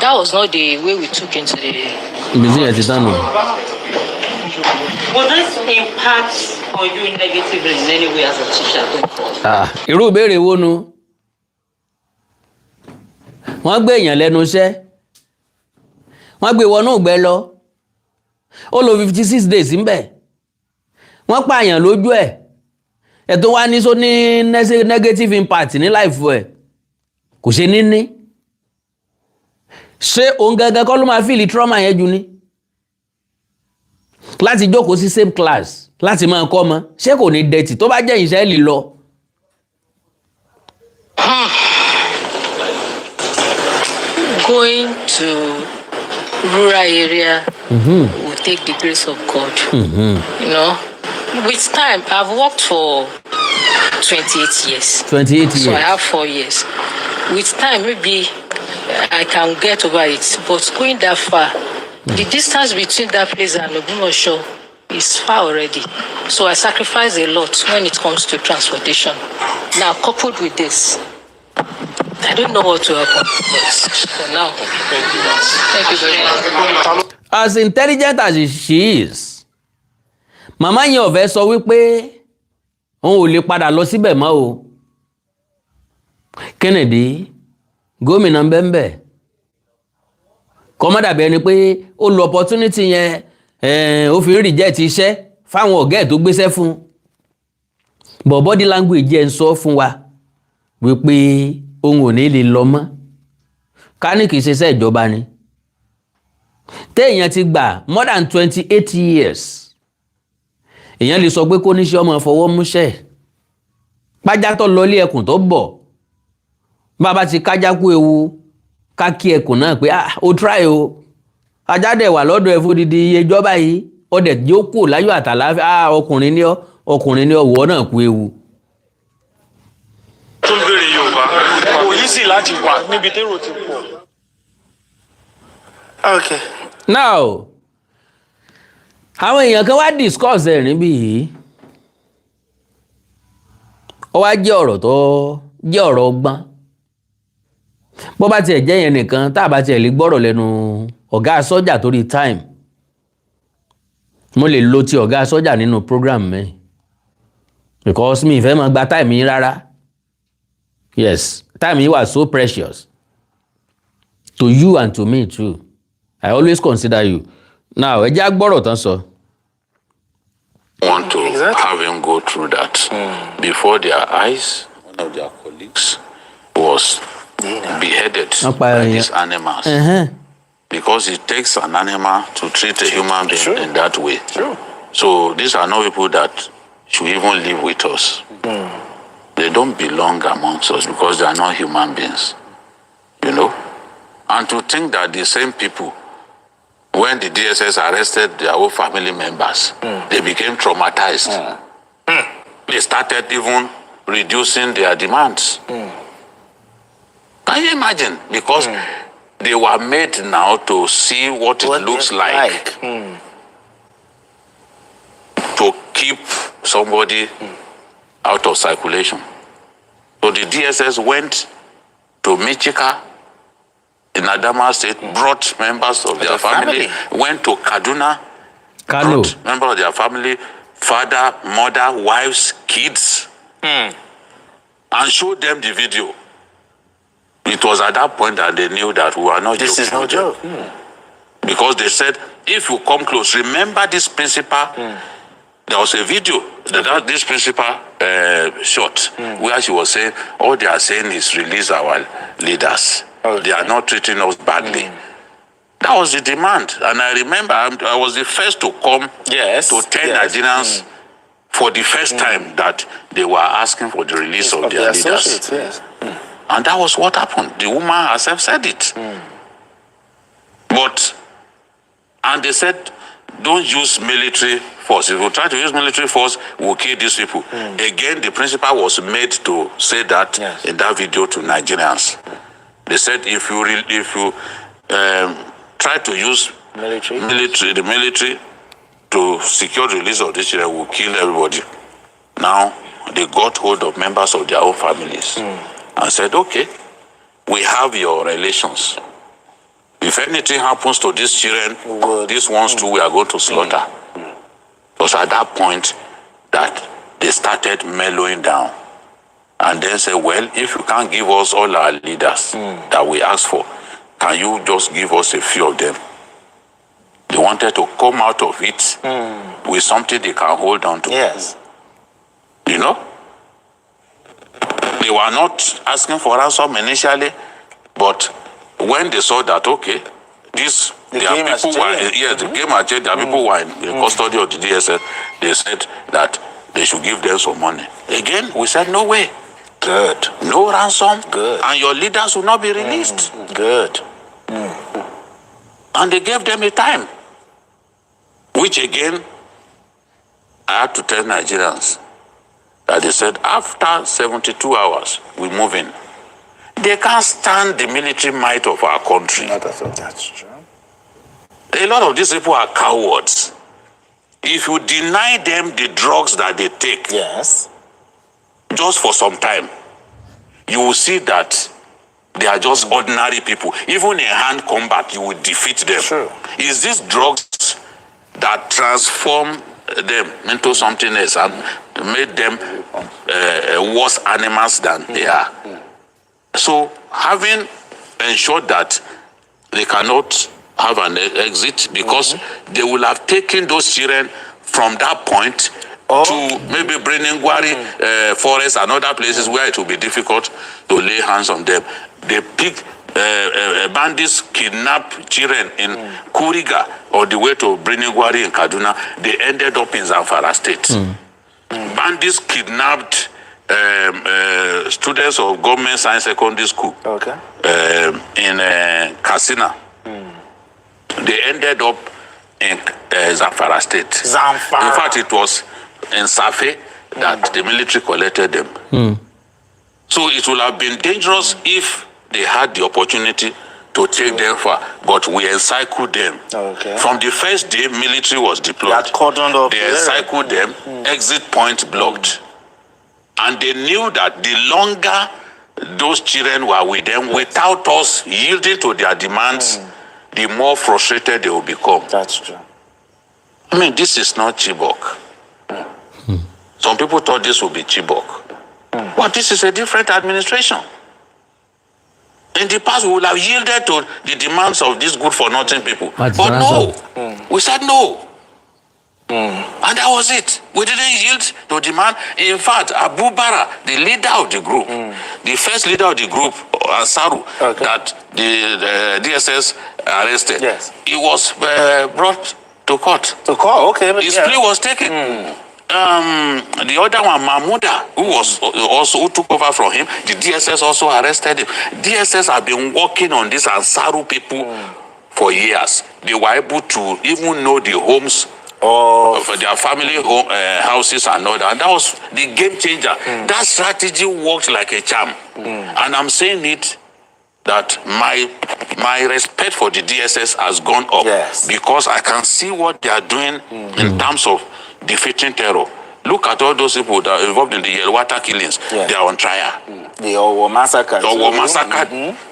That was not the way we took into the... Was this impact on you negatively in any way as a teacher? Irú ìbéèrè wo nu? Wọ́n gbé èèyàn lẹ́nu iṣẹ́. Wọ́n gbé wọnú ìgbẹ́ lọ. Ó lò 56 days ńbẹ̀. Wọ́n pààyàn lójú ẹ̀. Ẹ̀ tó wá ní só ní negative impact ní life ẹ̀. Kò ṣe níní. Ṣé òun gangan kọ́ ló máa feel trauma yẹn jù ni? Láti jókòó sí same class láti máa kọ́ ọmọ ṣé kò ní dẹ̀tì tó bá jẹ́ ìṣẹ́ lè lọ. Going to rural area will take the grace of God. You know, with time, I've worked for 28 years. 28 years. So I have 4 years. With time, maybe I can get over it. But going that far, the distance between that place and Ogbomoso is far already. So I sacrifice a lot when it comes to transportation. Now, coupled with this, I don't know what will happen, but for now, thank you very much. As intelligent as she is, màmá yẹn ò fẹ́ sọ wípé òun ò lè padà lọ síbẹ̀ mọ́ o. Kennedy, gómìnà bẹ́ẹ̀ kọ́mọ́dà bẹ́ẹ̀ ni pé ó lo opportunity yẹn ó fi reject iṣẹ́ fáwọn ọ̀gá ẹ̀ tó gbéṣẹ́ fún. But body language yẹn ń sọ fún wa wípé òun ò ní lè lọ mọ́. Ká ní kìí ṣe iṣẹ́ ìjọba ni. Téèyàn ti gbà more than 28 years. Èèyàn lè sọ pé kó níṣẹ́ ọmọ fọwọ́ múṣẹ́. Pájá tó lọ ilé ẹkùn tó bọ̀. Bàbá ti kájá kú ewu ká kí ẹkùn náà pé ó try o. ajáde wà lọ́dọ̀ ẹ̀ fódìdí iye ìjọba yìí ọdẹ yóò kù láyọ̀ àtàláfíà ọkùnrin ní ọwọ́ náà kú ewu. tó ń béèrè Yorùbá kò yí sí láti wà níbi térò ti pọ̀. Okay. Now àwọn èèyàn kan wá discuss ẹ̀ níbí yìí ó wá jẹ́ ọ̀rọ̀ tó jẹ́ ọ̀rọ̀ ọgbọ́n bó bá tiẹ̀ jẹ́ yẹn nìkan tá a bá tiẹ̀ lè gbọ́rọ̀ lẹ́nu ọ̀gá sọ́jà torí time mo lè lo ti ọ̀gá sọ́jà nínú program mi because mi ìfẹ́ máa gba time yín rárá yes time yín wà so precious to you and to me too I always consider you now ẹ jẹ́ agbọ́rọ̀ tán sọ. Want to have him go through that before their eyes. One of their colleagues was beheaded by these animals because it takes an animal to treat a human being in that way. So these are not people that should even live with us. They don't belong amongst us because they are not human beings, you know. And to think that the same people, when the DSS arrested their own family members, they became traumatized. They started even reducing their demands. Can you imagine? Because they were made now to see what it looks like to keep somebody out of circulation. So the DSS went to Michika in Adama State, brought members of their family, went to Kaduna, brought members of their family, father, mother, wives, kids, and showed them the video. It was at that point that they knew that we were not joking. This is no joke. Because they said, if you come close, remember this principal. There was a video that this principal shot where she was saying, all they are saying is release our leaders. They are not treating us badly. That was the demand. And I remember I was the first to come to tell Nigerians for the first time that they were asking for the release of their leaders. And that was what happened. The woman herself said it. And they said, don't use military force. If you try to use military force, we'll kill these people. Again, the principal was made to say that in that video to Nigerians. They said, if you try to use the military to secure the release of these children, we'll kill everybody. Now, they got hold of members of their own families and said, okay, we have your relations. If anything happens to these children, these ones too, we are going to slaughter. It was at that point that they started mellowing down. And then say, well, if you can't give us all our leaders that we asked for, can you just give us a few of them? They wanted to come out of it with something they can hold on to. Yes. You know? They were not asking for ransom initially, but when they saw that, okay, the game has changed. The game has changed. There are people who are in custody of the DSS. They said that they should give them some money. Again, we said, no way. Good. No ransom. Good. And your leaders will not be released. Good. And they gave them a time. Which again, I had to tell Nigerians that they said after 72 hours, we move in. They can't stand the military might of our country. That's true. A lot of these people are cowards. If you deny them the drugs that they take, just for some time, you will see that they are just ordinary people. Even in hand combat, you will defeat them. Sure. It's these drugs that transform them into something else and made them worse animals than they are. So, having ensured that they cannot have an exit because they will have taken those children from that point to maybe bringing Gwari forest and other places where it will be difficult to lay hands on them. They picked bandits, kidnapped children in Kuriga on the way to Gwari in Kaduna. They ended up in Zamfara State. Bandits kidnapped students of government science secondary school in Katsina. they ended up in Zamfara State. Zamfara. In fact, it was in Safe that the military collected them. So it would have been dangerous if they had the opportunity to take them far, but we encircled them. Okay. From the first day military was deployed, That cordoned off they the area. encircled them, exit point blocked. And they knew that the longer those children were with them, without us yielding to their demands, the more frustrated they will become. That's true. I mean, this is not Chibok. Some people thought this would be Chibok. But this is a different administration. In the past, we would have yielded to the demands of these good-for-nothing people. But no, we said no. And that was it. We didn't yield to demand. In fact, Abu Bara, the leader of the group, the first leader of the group, Ansaru, that the DSS arrested, he was brought to court. To court, okay. His plea was taken. The other one, Mahmouda, who took over from him, the DSS also arrested him. DSS have been working on these Ansaru people for years. They were able to even know the homes of their family houses and all that. And that was the game changer. That strategy worked like a charm. And I'm saying it that my respect for the DSS has gone up because I can see what they are doing in terms of defeating terror. Look at all those people that are involved in the Yelwata killings. They are on trial. They all were massacred.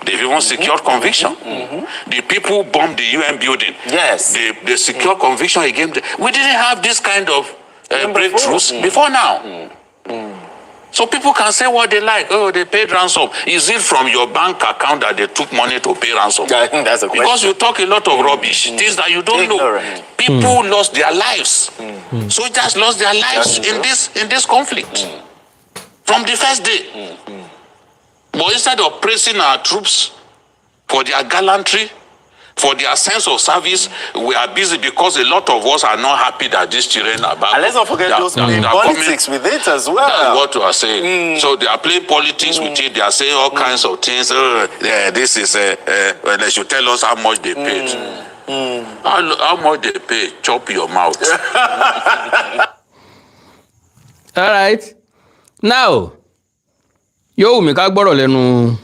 They've even secured conviction. The people bombed the UN building. They secured conviction again. We didn't have this kind of breakthroughs before now. So people can say what they like. Oh, they paid ransom. Is it from your bank account that they took money to pay ransom? I think that's a question. Because you talk a lot of rubbish, things that you don't know. People lost their lives. Soldiers lost their lives in this conflict from the first day. But instead of praising our troops for their gallantry, for their sense of service, we are busy because a lot of us are not happy that these children are back. And let's not forget those playing politics with it as well. That's what we are saying. So they are playing politics with it. They are saying all kinds of things. This is when they should tell us how much they paid. How much they pay? Chop your mouth. All right. Now, yóò mi ká gbọ́rọ̀ lẹ́nu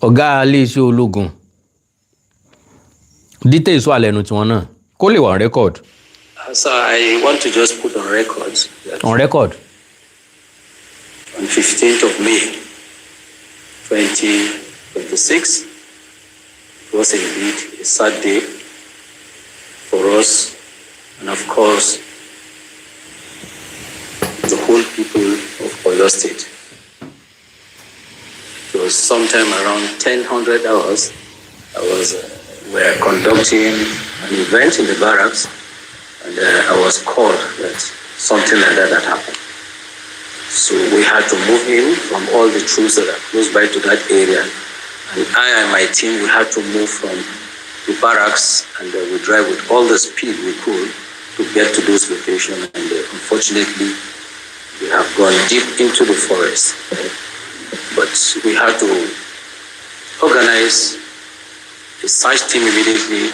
ọ̀gá iléeṣẹ́ ológun. Details wà lẹ́nu tiwọn náà kó lè wà on record. So I want to just put on record that on record. On 15th of May 2026, it was indeed a sad day for us and of course the whole people of Oyo State. It was sometime around 10:00 hours. We were conducting an event in the barracks, and I was called that something like that had happened. So we had to move in from all the troops that are close by to that area. And I and my team, we had to move from the barracks, and we drive with all the speed we could to get to those locations. And unfortunately, we have gone deep into the forest. But we had to organize a search team immediately.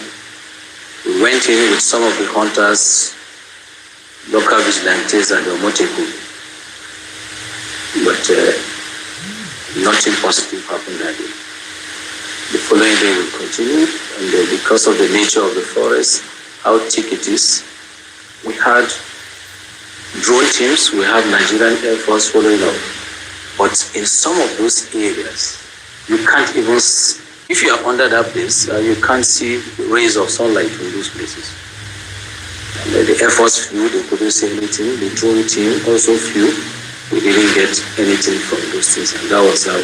We went in with some of the hunters, local vigilantes, and the Omoteku. But nothing positive happened that day. The following day we continued, and because of the nature of the forest, how thick it is, we had drone teams, we have Nigerian Air Force following up. But in some of those areas, you can't even see. If you are under that place, you can't see rays of sunlight from those places. And the Air Force flew, they couldn't see anything. The drone team also flew. We didn't get anything from those things. And that was how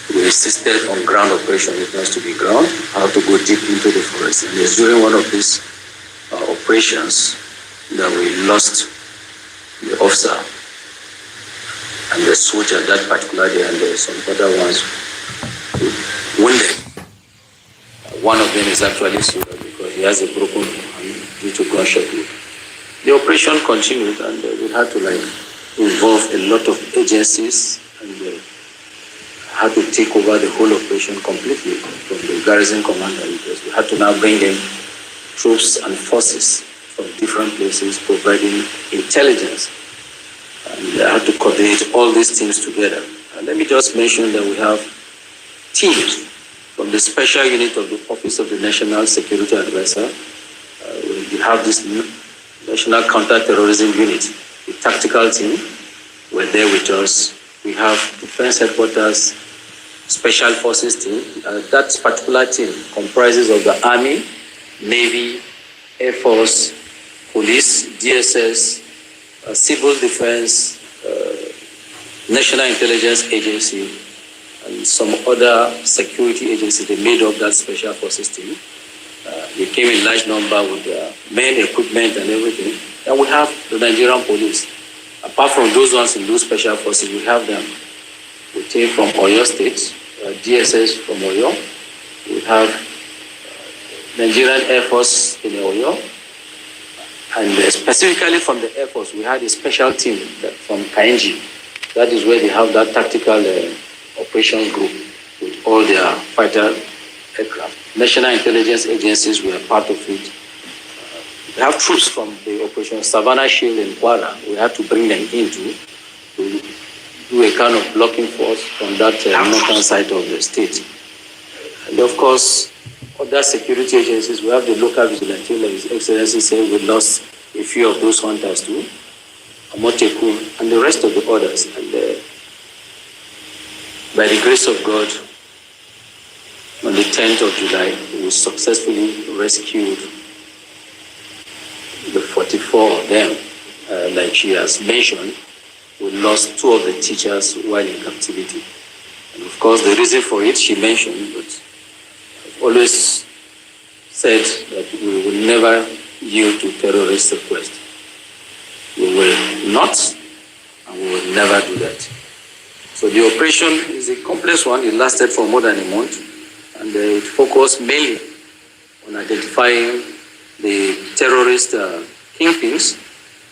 we insisted on ground operation. It has to be ground, how to go deep into the forest. And it's during one of these operations that we lost the officer and the soldier that particular day, and there were some other ones wounded. One of them is actually soldier because he has a broken arm due to gunshot wound. The operation continued, and we had to involve a lot of agencies and had to take over the whole operation completely from the garrison commander, because we had to now bring in troops and forces from different places providing intelligence. And I had to coordinate all these teams together. And let me just mention that we have teams from the special unit of the Office of the National Security Advisor. We have this National Counter-Terrorism Unit, the tactical team. Were there with us. We have Defense Headquarters Special Forces team. That particular team comprises of the Army, Navy, Air Force, Police, DSS, Civil Defense, National Intelligence Agency, and some other security agencies. They made up that Special Forces team. They came in large number with their main equipment and everything. And we have the Nigerian Police. Apart from those ones in those Special Forces, we have them. We came from Oyo State, DSS from Oyo. We have Nigerian Air Force in Oyo. And specifically from the Air Force, we had a special team from Kainji. That is where they have that tactical operations group with all their fighter aircraft. National intelligence agencies were part of it. We have troops from the Operation Savannah Shield in Kwara. We had to bring them in to do a kind of blocking force from that northern side of the state. And of course, other security agencies, we have the local vigilante, His Excellency said we lost a few of those hunters too, Amoteku, and the rest of the others. And by the grace of God, on the 10th of July, we successfully rescued the 44 of them. Like she has mentioned, we lost 2 of the teachers while in captivity. And of course, the reason for it, she mentioned, but I've always said that we will never yield to terrorist request. We will not, and we will never do that. So the operation is a complex one. It lasted for more than a month, and it focused mainly on identifying the terrorist kingpins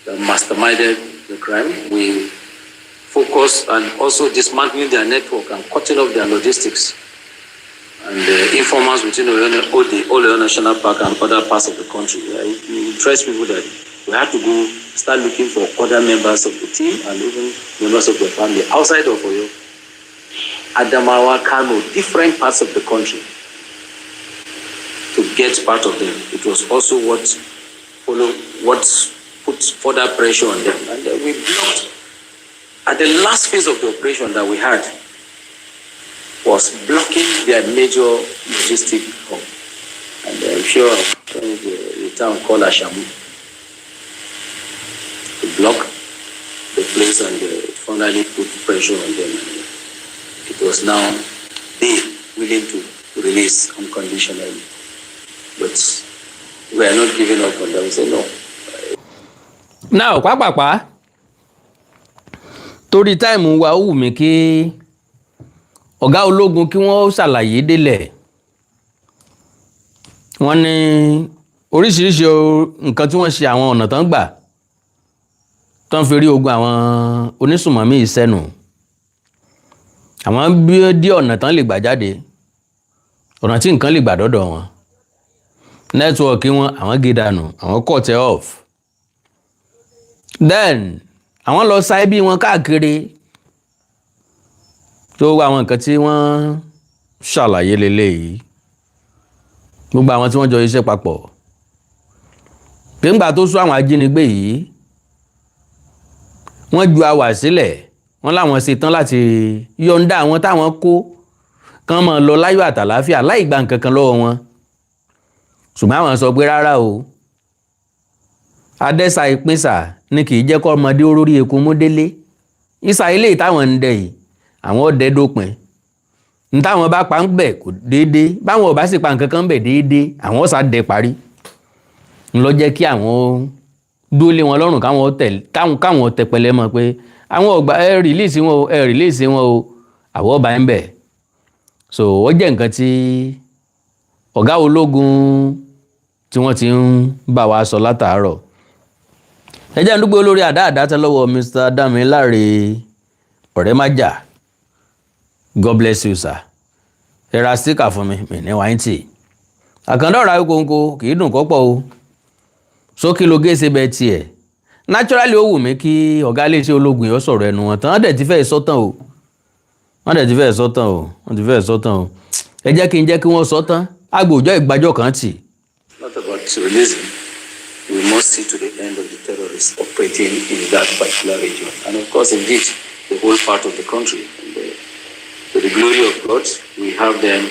that masterminded the crime. We focused on also dismantling their network and cutting off their logistics. And the informants within Oriire National Park and other parts of the country. We interest people that we had to go start looking for other members of the team and even members of the family outside of Oyo, Adamawa, Kano, different parts of the country to get part of them. It was also what put further pressure on them. And we blocked. At the last phase of the operation that we had was blocking their major logistic hub. And I'm sure the town called Ashamu to block the place, and finally put pressure on them. It was now they willing to release unconditionally. But we are not giving up on them. We say no. Now, pàápàá torí táìmù wa ó wù mí kí ọ̀gá ológun kí wọ́n ṣàlàyé délẹ̀. Wọ́n ní oríṣiríṣi nǹkan tí wọ́n ṣe, àwọn ọ̀nà tán gbà tán fi rí ogun àwọn onísùnmọ̀mí ìsẹ́nu. Àwọn bí dí ọ̀nà tán lè gbà jáde, ọ̀nà tí nǹkan lè gbà dọ́dọ̀ wọn. Nẹ́tíwọ̀kì wọn àwọn gé dànù, àwọn cut off. Then àwọn lọ sa ẹbí wọn káàkiri. Tó wá àwọn nǹkan tí wọ́n ṣàlàyé lélẹ́yìí. Gbogbo àwọn tí wọ́n jọ iṣẹ́ papọ̀. Pé ńgbà tó sún àwọn ajínigbé yìí, wọ́n ju àwà sílẹ̀. Wọ́n láwọn ṣe tán láti yọ̀ǹda àwọn táwọn kó kán máa lọ láyọ̀ àtàlàáfíà láì gba nǹkan kan lọ́wọ́ wọn. Ṣùgbọ́n àwọn sọ pé rárá o. Adẹ́sà ìpínsà ní kì í jẹ́ kó ọmọdé orórí eku mú délé. Ìsà ilé ìtàwọn ń dẹ yìí, àwọn ọdẹ dópin. Ní táwọn bá pa ń bẹ̀ kò déédé, báwọn ò bá sì pa nǹkan kan bẹ̀ déédé, àwọn ọ̀sà dẹ parí. Ń lọ jẹ́ kí àwọn dúólé wọn lọ́rùn káwọn tẹpẹlẹ mọ̀ pé àwọn ọgbà release wọn o, àwọn ọba ń bẹ̀. So ó jẹ́ nǹkan tí ọ̀gá ológun tí wọ́n ti ń bá wa sọ látàárọ̀. Ẹ jẹ́ n dúpẹ́ olórí àdáàdá tẹ́ lọ́wọ́ Mr. Dámiláre Ọ̀rẹ́májà. God bless you sir. Ẹ ra sticker fún mi ní wáyé tì. Àkàndá ọ̀rọ̀ Awikonko kì í dùn kọ́pọ̀ o. Sókè ló gé ṣe bẹ́ẹ̀ tiẹ̀. Naturally ó wù mí kí ọ̀gá iléeṣẹ́ ológun yóò sọ̀rọ̀ ẹnu wọn tán. Wọ́n dẹ̀ ti fẹ́ sọ́tàn o. Ẹ jẹ́ kí wọ́n sọ tán. Agbòjọ́ ìgbàjọ́ kan tì. Not about releasing. We must see to the end of the terrorists operating in that particular region. And of course, indeed, the whole part of the country. And to the glory of God, we have them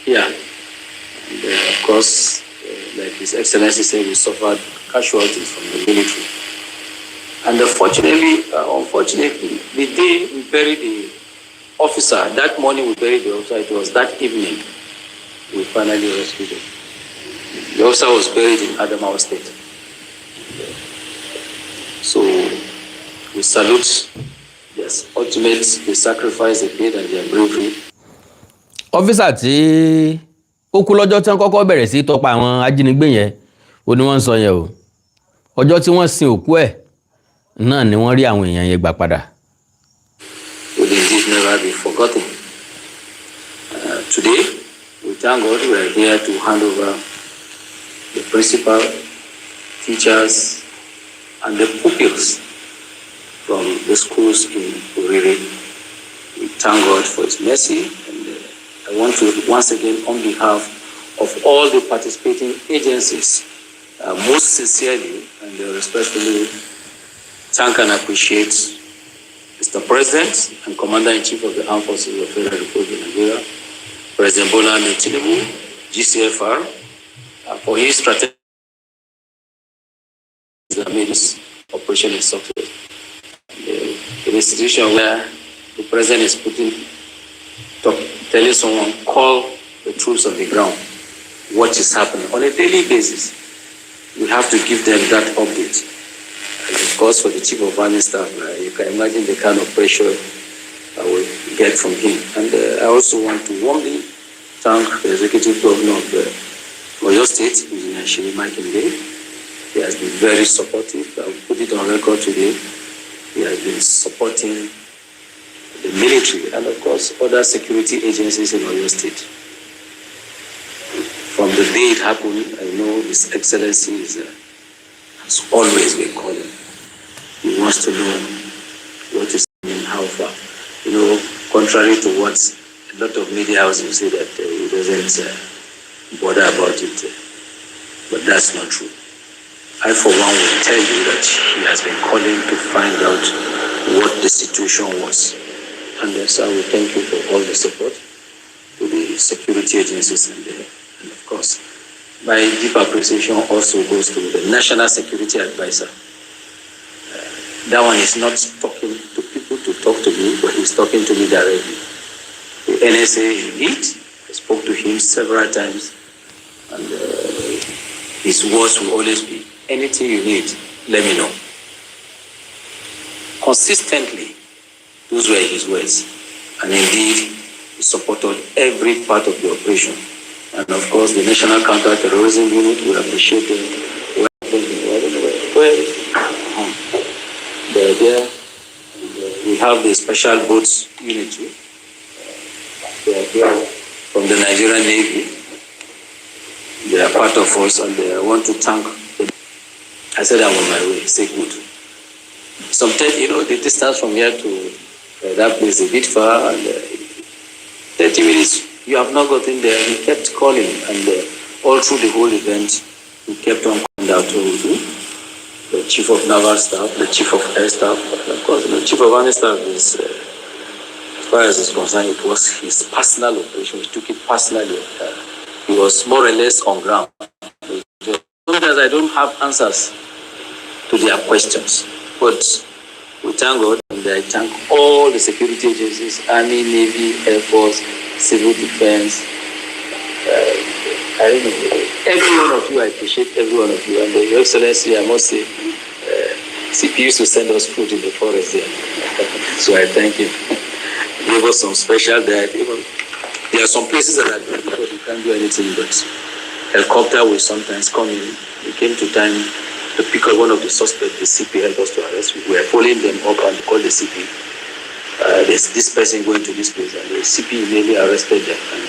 here. And of course, like His Excellency said, we suffered casualties from the military. And unfortunately, the day we buried the officer, that morning we buried the officer, it was that evening we finally rescued him. The officer was buried in Adamawa State. So we salute their ultimate, the sacrifice they paid and their bravery. Ọ́físà tí ó kú lọ́jọ́ tí wọ́n kọ́kọ́ bẹ̀rẹ̀ sí tọpa àwọn ajínigbé yẹn ó ní wọ́n ń sọ yẹn o. Ọjọ́ tí wọ́n sin òkú ẹ̀ náà ni wọ́n rí àwọn èèyàn yẹn gbà padà. Will indeed never be forgotten. Today, we thank God we are here to hand over the principal, teachers, and the pupils from the schools in Oriire. We thank God for His mercy, and I want to once again, on behalf of all the participating agencies, most sincerely and respectfully thank and appreciate Mr. President and Commander-in-Chief of the Armed Forces of the Federal Republic of Nigeria, President Bola Ahmed Tinubu, GCFR, for his strategy that made this operation a success. In a situation where the President is telling someone, call the troops on the ground, what is happening on a daily basis, we have to give them that update. And of course, for the Chief of Army Staff, you can imagine the kind of pressure I will get from him. And I also want to warmly thank the Executive Governor of Oyo State, Engineer Shirima Kinde. He has been very supportive. I will put it on record today. He has been supporting the military and, of course, other security agencies in Oyo State. From the day it happened, I know His Excellency has always been calling. He wants to know what is happening, how far. You know, contrary to what a lot of media houses say that he doesn't bother about it, but that's not true. I, for one, will tell you that he has been calling to find out what the situation was. And so I will thank you for all the support to the security agencies and of course, my deep appreciation also goes to the National Security Advisor. That one is not talking to people to talk to me, but he's talking to me directly. The NSA indeed, I spoke to him several times, and his words will always be, anything you need, let me know. Consistently, those were his words. And indeed, he supported every part of the operation. And of course, the National Counter-Terrorism Unit, we appreciate them. They're there. We have the Special Boats Unit too. They are here from the Nigerian Navy. They are part of us, and I want to thank them. I said I'm on my way. Say good. Sometimes, you know, the distance from here to that place is a bit far, and 30 minutes. You have not gotten there. He kept calling, and all through the whole event, he kept on calling out to the Chief of Naval Staff, the Chief of Air Staff, and of course, the Chief of Army Staff is, as far as is concerned, it was his personal operation. He took it personally. He was more or less on ground. Sometimes I don't have answers to their questions, but we thank God, and I thank all the security agencies, Army, Navy, Air Force, Civil Defense. I don't know, every one of you, I appreciate every one of you. And Your Excellency, I must say, CP used to send us food in the forest there. So I thank him. He gave us some special diet. There are some places that are difficult, you can't do anything, but helicopter will sometimes come in. We came to time to pick up one of the suspects, the CP helped us to arrest. We were following them up and called the CP. there's this person going to this place, and the CP immediately arrested them, and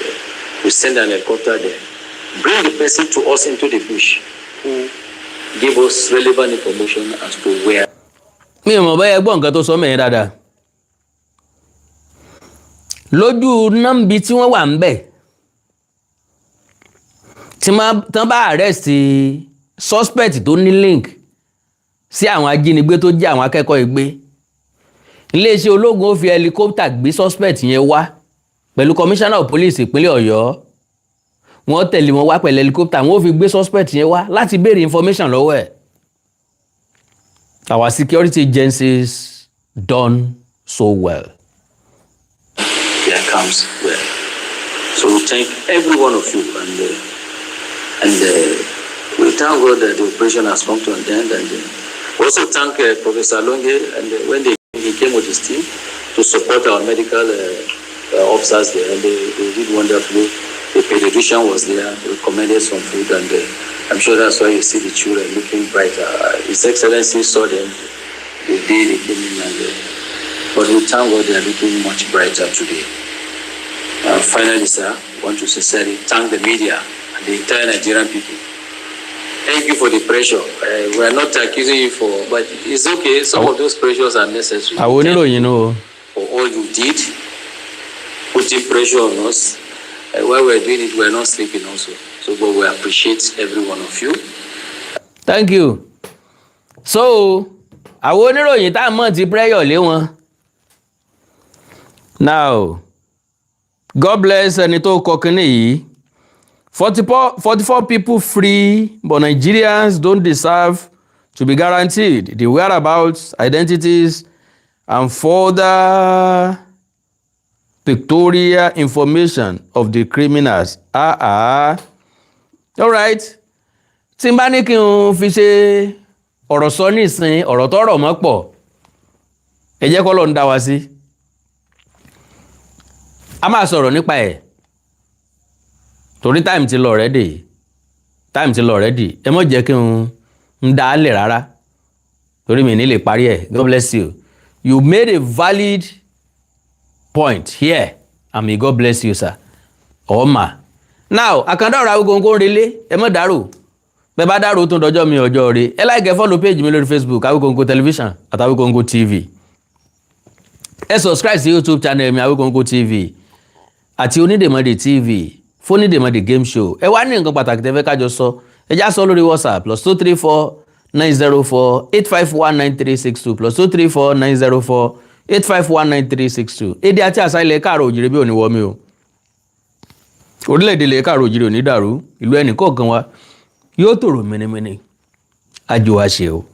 we send an helicopter there, bring the person to us into the bush, who gave us relevant information as to where. mi ò mọ̀ bẹ́ẹ̀ gbọ́ nǹkan tó sọ mẹ́rin dáadáa lójú nọ́mbì tí wọ́n wà ń bẹ̀ tí tán bá arrest suspect tó ní link sí àwọn ajínigbé tó jẹ́ àwọn akẹ́kọ̀ọ́ ìgbé iléeṣẹ́ ológun ó fi helicopter gbé suspect yẹn wá pẹ̀lú commissioner of police ìpínlẹ̀ Ọ̀yọ́ wọ́n tẹ̀lé wọn wá pẹ̀lú helicopter wọ́n ó fi gbé suspect yẹn wá láti béèrè information lọ́wọ́ ẹ̀. Our security agencies done so well. Their camps well. So we thank every one of you, and we thank God that the operation has come to an end, and we also thank Professor Longe, and when he came with his team to support our medical officers there, and they did wonderfully. The pediatrician was there, recommended some food, and I'm sure that's why you see the children looking brighter. His Excellency saw them the day they came in, but we thank God they are looking much brighter today. Finally, sir, I want to sincerely thank the media and the entire Nigerian people. Thank you for the pressure. We are not accusing you but it's okay. Some of those pressures are necessary. I wouldn't know, you know. For all you did, putting pressure on us. While we're doing it, we're not sleeping also. So, but we appreciate every one of you. Thank you. So, àwọn oníròyìn tá mọ̀ ti prayer lé wọn. Now, God bless ẹni tó kọ kíní yìí. 44 people free, but Nigerians don't deserve to be guaranteed the whereabouts, identities, and further pictorial information of the criminals. All right. Tí n bá ní kí n fi ṣe ọ̀rọ̀ sọ nísìn ọ̀rọ̀ tọ́rọ̀ mọ́ pọ̀ ẹ jẹ́ k'Ọlọ́run dá wa sí. A máa sọ̀rọ̀ nípa ẹ̀ torí time ti lọ already. Ẹ mọ̀ jẹ́ kí n dá a lẹ̀ rárá torí mi ní lè parí ẹ̀. God bless you. You made a valid point here, and may God bless you, sir. Ma. Now, Àkàndá ọ̀rọ̀ Awikonko relé, ẹ mọ́ dárò. Bẹ́ bá dárò tún dọjọ́ mi ọjọ́ rẹ̀. Ẹ like ẹ follow page mi lórí Facebook, Awikonko Television àti Awikonko TV. Ẹ subscribe sí YouTube channel mi Awikonko TV àti Onídèmọdè TV, Fónídèmọdè game show. Ẹ wá ní nǹkan pàtàkì tẹ́ fẹ́ ká jọ sọ. Ẹ já sọ lórí WhatsApp +234 904 851 9362 +234 904 8519362. Èdè àti àṣà ilẹ̀ Káàárọ̀ Oòjíire bí òní wọmi o. Orílẹ̀-èdè ilẹ̀ Káàárọ̀ Oòjíire ò ní dàrú. Ìlú ẹnì kọ̀ọ̀kan wa yóò tòrò mẹ́nẹ́mẹ́nẹ́. Àjò wa ṣe o.